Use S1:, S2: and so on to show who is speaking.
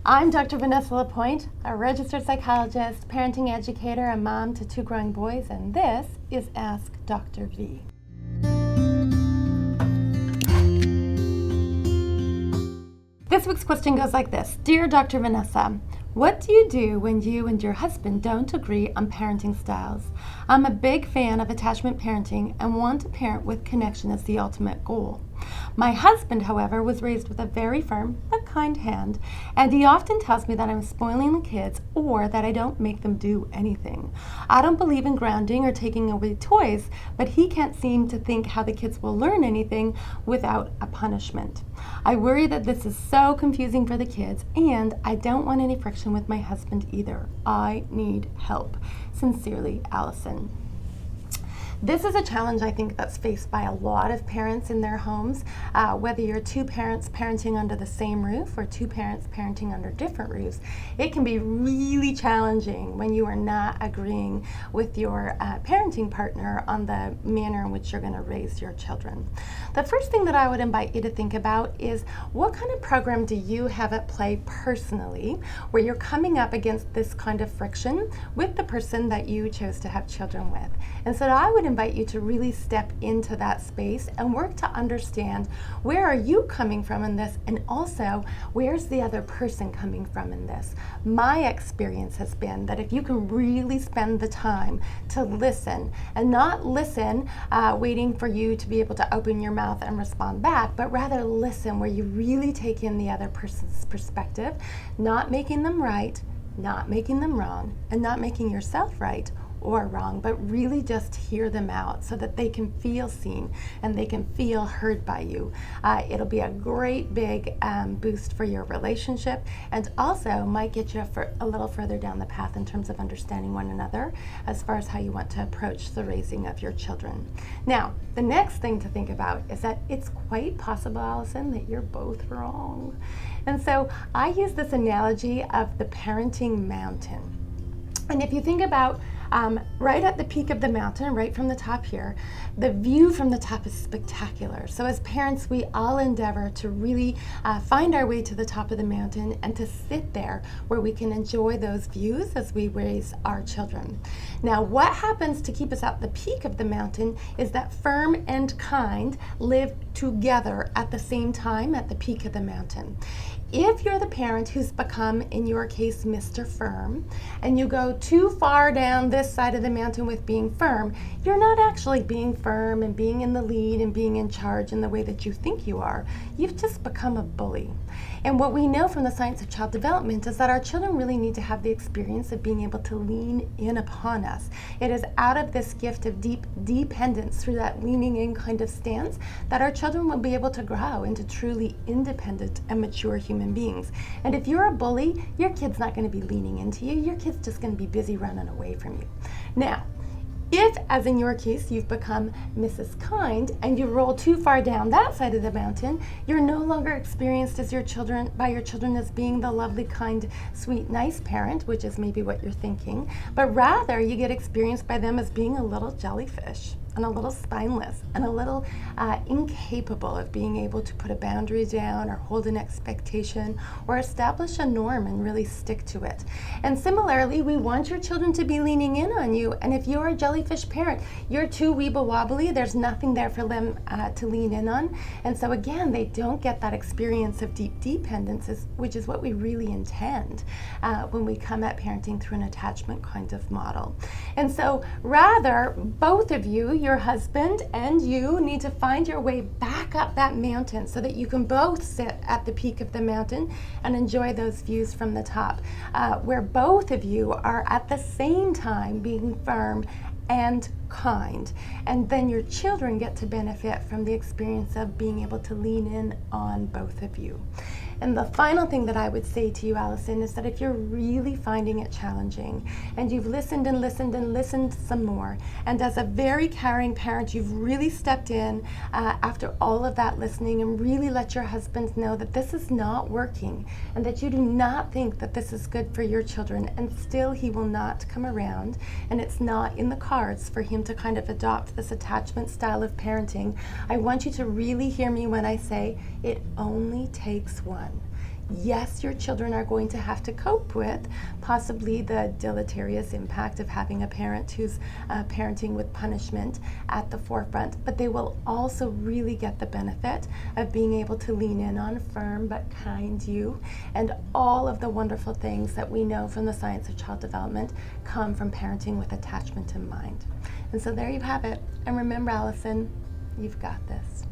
S1: I'm Dr. Vanessa LaPointe, a registered psychologist, parenting educator, and mom to 2 growing boys, and this is Ask Dr. V. This week's question goes like this. Dear Dr. Vanessa, what do you do when you and your husband don't agree on parenting styles? I'm a big fan of attachment parenting and want to parent with connection as the ultimate goal. My husband, however, was raised with a very firm but kind hand, and he often tells me that I'm spoiling the kids or that I don't make them do anything. I don't believe in grounding or taking away toys, but he can't seem to think how the kids will learn anything without a punishment. I worry that this is so confusing for the kids, and I don't want any friction with my husband either. I need help. Sincerely, Allison. This is a challenge I think that's faced by a lot of parents in their homes, whether you're 2 parents parenting under the same roof or 2 parents parenting under different roofs. It can be really challenging when you are not agreeing with your parenting partner on the manner in which you're going to raise your children. The first thing that I would invite you to think about is what kind of program do you have at play personally where you're coming up against this kind of friction with the person that you chose to have children with. And so I would invite you to really step into that space and work to understand where are you coming from in this, and also where's the other person coming from in this. My experience has been that if you can really spend the time to listen and not listen waiting for you to be able to open your mouth and respond back, but rather listen where you really take in the other person's perspective, not making them right, not making them wrong, and not making yourself right or wrong, but really just hear them out so that they can feel seen and they can feel heard by you. It'll be a great big boost for your relationship, and also might get you a little further down the path in terms of understanding one another as far as how you want to approach the raising of your children. Now, the next thing to think about is that it's quite possible, Allison, that you're both wrong. And so I use this analogy of the parenting mountain. And if you think about right at the peak of the mountain, right from the top here, the view from the top is spectacular. So as parents, we all endeavor to really find our way to the top of the mountain and to sit there where we can enjoy those views as we raise our children. Now, what happens to keep us at the peak of the mountain is that firm and kind live together at the same time at the peak of the mountain. If you're the parent who's become, in your case, Mr. Firm, and you go too far down this side of the mountain with being firm, you're not actually being firm and being in the lead and being in charge in the way that you think you are. You've just become a bully. And what we know from the science of child development is that our children really need to have the experience of being able to lean in upon us. It is out of this gift of deep dependence through that leaning in kind of stance that our children will be able to grow into truly independent and mature human beings. And if you're a bully, your kid's not going to be leaning into you. Your kid's just going to be busy running away from you. Now, if, as in your case, you've become Mrs. Kind and you roll too far down that side of the mountain, you're no longer experienced as by your children as being the lovely, kind, sweet, nice parent, which is maybe what you're thinking, but rather you get experienced by them as being a little jellyfish and a little spineless and a little incapable of being able to put a boundary down or hold an expectation or establish a norm and really stick to it. And similarly, we want your children to be leaning in on you, and if you're a jellyfish parent, you're too weeble wobbly, there's nothing there for them to lean in on, and so again, they don't get that experience of deep dependence, which is what we really intend when we come at parenting through an attachment kind of model. And so rather, both of you, your husband and you, need to find your way back up that mountain so that you can both sit at the peak of the mountain and enjoy those views from the top, where both of you are at the same time being firm and kind. And then your children get to benefit from the experience of being able to lean in on both of you. And the final thing that I would say to you, Allison, is that if you're really finding it challenging and you've listened and listened and listened some more, and as a very caring parent, you've really stepped in after all of that listening and really let your husband know that this is not working and that you do not think that this is good for your children, and still he will not come around, and it's not in the cards for him to kind of adopt this attachment style of parenting, I want you to really hear me when I say it only takes one. Yes, your children are going to have to cope with possibly the deleterious impact of having a parent who's parenting with punishment at the forefront, but they will also really get the benefit of being able to lean in on firm but kind you, and all of the wonderful things that we know from the science of child development come from parenting with attachment in mind. And so there you have it. And remember, Allison, you've got this.